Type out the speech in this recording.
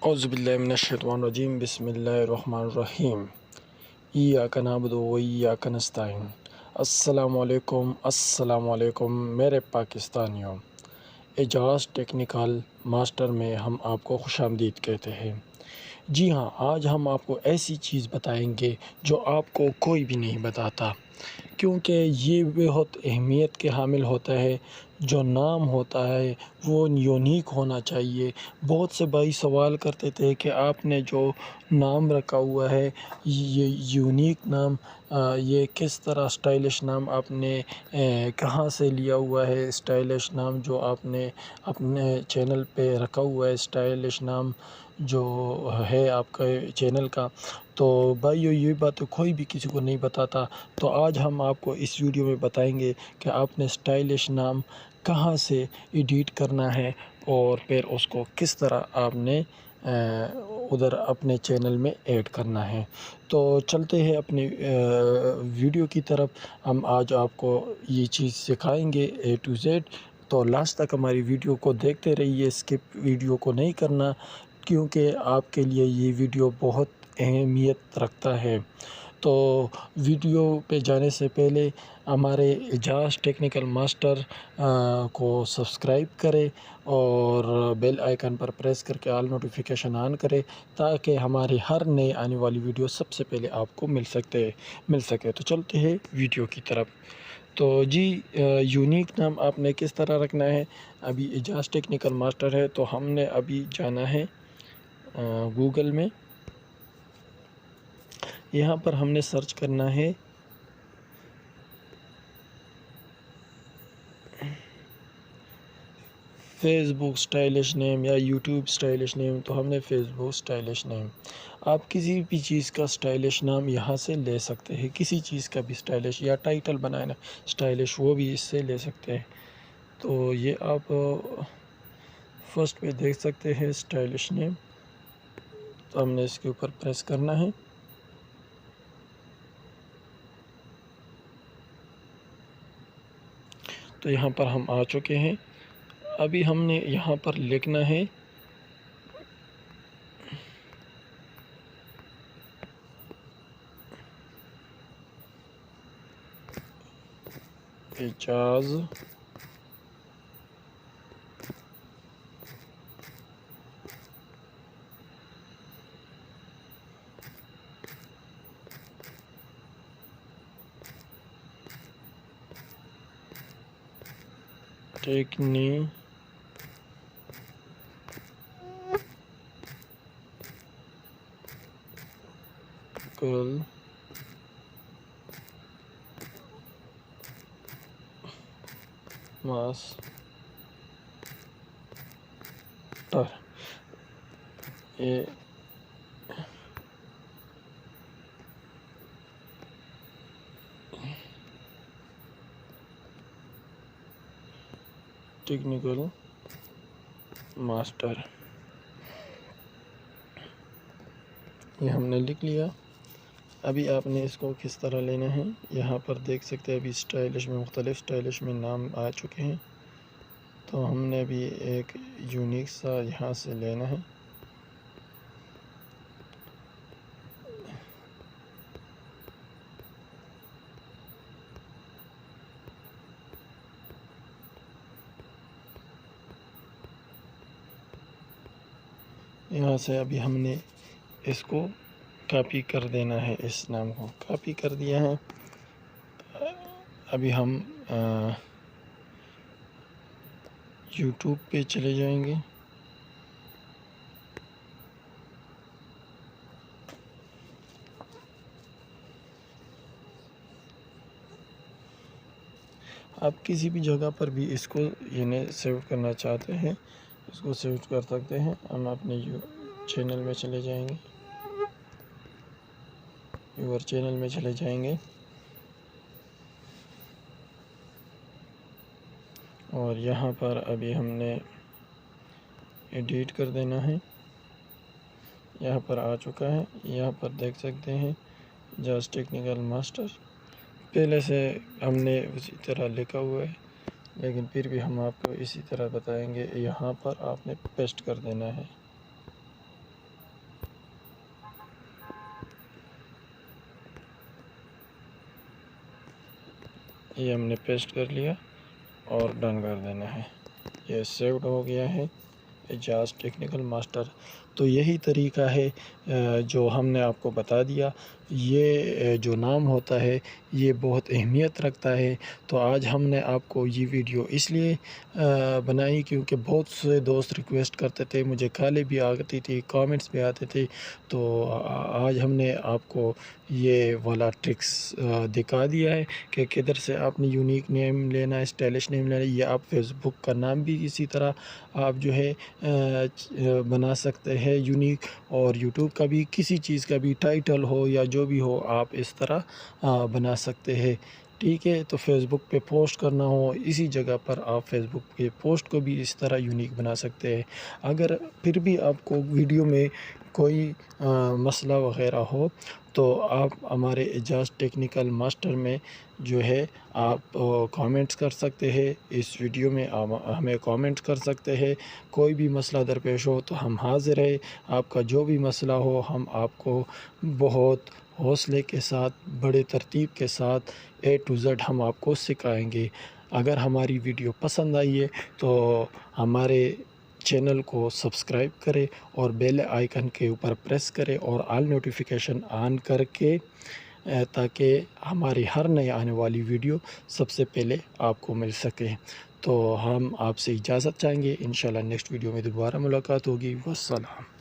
औज़ुबिल्लाहि मिनश्शैतानिर्रजीम बिस्मिल्लाहिर्रहमानिर्रहीम इय्याका नअबुदु व इय्याका नस्तईन। अस्सलामु अलैकुम मेरे पाकिस्तानियों। एजाज़ टेक्निकल मास्टर में हम आपको खुशामदीद कहते हैं। जी हाँ, आज हम आपको ऐसी चीज़ बताएंगे जो आपको कोई भी नहीं बताता, क्योंकि ये बहुत अहमियत के हामिल होता है। जो नाम होता है वो यूनिक होना चाहिए। बहुत से भाई सवाल करते थे कि आपने जो नाम रखा हुआ है ये यूनिक नाम, ये किस तरह स्टाइलिश नाम आपने कहाँ से लिया हुआ है। स्टाइलिश नाम जो आपने अपने चैनल पे रखा हुआ है, स्टाइलिश नाम जो है आपका चैनल का, तो भाइयों ये बात तो कोई भी किसी को नहीं बताता। तो आज हम आपको इस वीडियो में बताएंगे कि आपने स्टाइलिश नाम कहाँ से एडिट करना है और फिर उसको किस तरह आपने उधर अपने चैनल में ऐड करना है। तो चलते हैं अपने वीडियो की तरफ। हम आज आपको ये चीज़ सिखाएंगे A to Z। तो लास्ट तक हमारी वीडियो को देखते रहिए, स्किप वीडियो को नहीं करना, क्योंकि आपके लिए ये वीडियो बहुत अहमियत रखता है। तो वीडियो पे जाने से पहले हमारे एजाज़ टेक्निकल मास्टर को सब्सक्राइब करें और बेल आइकन पर प्रेस करके ऑल नोटिफिकेशन ऑन करें, ताकि हमारी हर नए आने वाली वीडियो सबसे पहले आपको मिल सके। तो चलते हैं वीडियो की तरफ। तो जी, यूनिक नाम आपने किस तरह रखना है। अभी एजाज़ टेक्निकल मास्टर है तो हमने अभी जाना है गूगल में। यहाँ पर हमने सर्च करना है फेसबुक स्टाइलिश नेम या यूट्यूब स्टाइलिश नेम। तो हमने फेसबुक स्टाइलिश नेम। आप किसी भी चीज़ का स्टाइलिश नाम यहाँ से ले सकते हैं, किसी चीज़ का भी स्टाइलिश, या टाइटल बनाना स्टाइलिश वो भी इससे ले सकते हैं। तो ये आप फर्स्ट पे देख सकते हैं स्टाइलिश नेम। तो हमने इसके ऊपर प्रेस करना है। तो यहाँ पर हम आ चुके हैं। अभी हमने यहाँ पर लिखना है एजाज़ टेक्निकल मास्टर। ये टेक्निकल मास्टर, ये हमने लिख लिया। अभी आपने इसको किस तरह लेना है, यहाँ पर देख सकते हैं। अभी स्टाइलिश में मुख्तलिफ स्टाइलिश में नाम आ चुके हैं। तो हमने अभी एक यूनिक सा यहाँ से लेना है। यहाँ से अभी हमने इसको कॉपी कर देना है, इस नाम को कॉपी कर दिया है। अभी हम यूट्यूब पे चले जाएंगे। आप किसी भी जगह पर भी इसको यानी सेव करना चाहते हैं, इसको सेव कर सकते हैं। हम अपने चैनल में चले जाएंगे, यूर चैनल में चले जाएंगे और यहाँ पर अभी हमने एडिट कर देना है। यहाँ पर आ चुका है। यहाँ पर देख सकते हैं एजाज़ टेक्निकल मास्टर। पहले से हमने उसी तरह लिखा हुआ है, लेकिन फिर भी हम आपको इसी तरह बताएंगे। यहाँ पर आपने पेस्ट कर देना है। یہ ہم نے پیسٹ کر لیا اور ڈن کر دینا ہے۔ یہ سیوڈ ہو گیا ہے اعجاز ٹیکنیکل ماسٹر۔ تو یہی طریقہ ہے جو ہم نے آپ کو بتا دیا۔ یہ جو نام ہوتا ہے یہ بہت اہمیت رکھتا ہے۔ تو آج ہم نے آپ کو یہ ویڈیو اس لیے بنائی کیونکہ بہت سے دوست ریکویسٹ کرتے تھے، مجھے کالیں بھی آتی تھی، کامنٹس بھی آتے تھے۔ تو آج ہم نے آپ کو یہ والا ٹرکس دکھا دیا ہے کہ کدھر سے آپ نے یونیک نیم لینا ہے، اسٹائلش نیم لینا ہے۔ یہ آپ فیس بک کا نام بھی اسی طرح آپ جو ہے بنا سکتے ہیں یونیک، اور یوٹیوب کا بھی کسی چیز کا بھی ٹائٹل ہو یا جو بھی ہو آپ اس طرح بنا سکتے ہیں۔ ٹھیک ہے، تو فیس بک پہ پوسٹ کرنا ہو اسی جگہ پر آپ فیس بک کے پوسٹ کو بھی اس طرح یونیک بنا سکتے ہیں۔ اگر پھر بھی آپ کو ویڈیو میں کوئی مسئلہ وغیرہ ہو تو آپ ہمارے اعجاز ٹیکنیکل ماسٹر میں جو ہے آپ کامنٹس کر سکتے ہیں، اس ویڈیو میں ہمیں کامنٹس کر سکتے ہیں۔ کوئی بھی مسئلہ درپیش ہو تو ہم حاضر ہیں، آپ کا جو بھی مسئلہ ہو ہم آپ کو بہت حوصلے کے ساتھ، بڑے ترتیب کے ساتھ A to Z ہم آپ کو سکھائیں گے۔ اگر ہماری ویڈیو پسند آئی ہے تو ہمارے چینل کو سبسکرائب کرے اور بیل آئیکن کے اوپر پریس کرے اور آل نوٹیفیکیشن آن کر کے تاکہ ہماری ہر نئے آنے والی ویڈیو سب سے پہلے آپ کو مل سکے۔ تو ہم آپ سے اجازت چاہیں گے، انشاءاللہ نیکسٹ ویڈیو میں دوبارہ ملاقات ہوگی۔ والسلام۔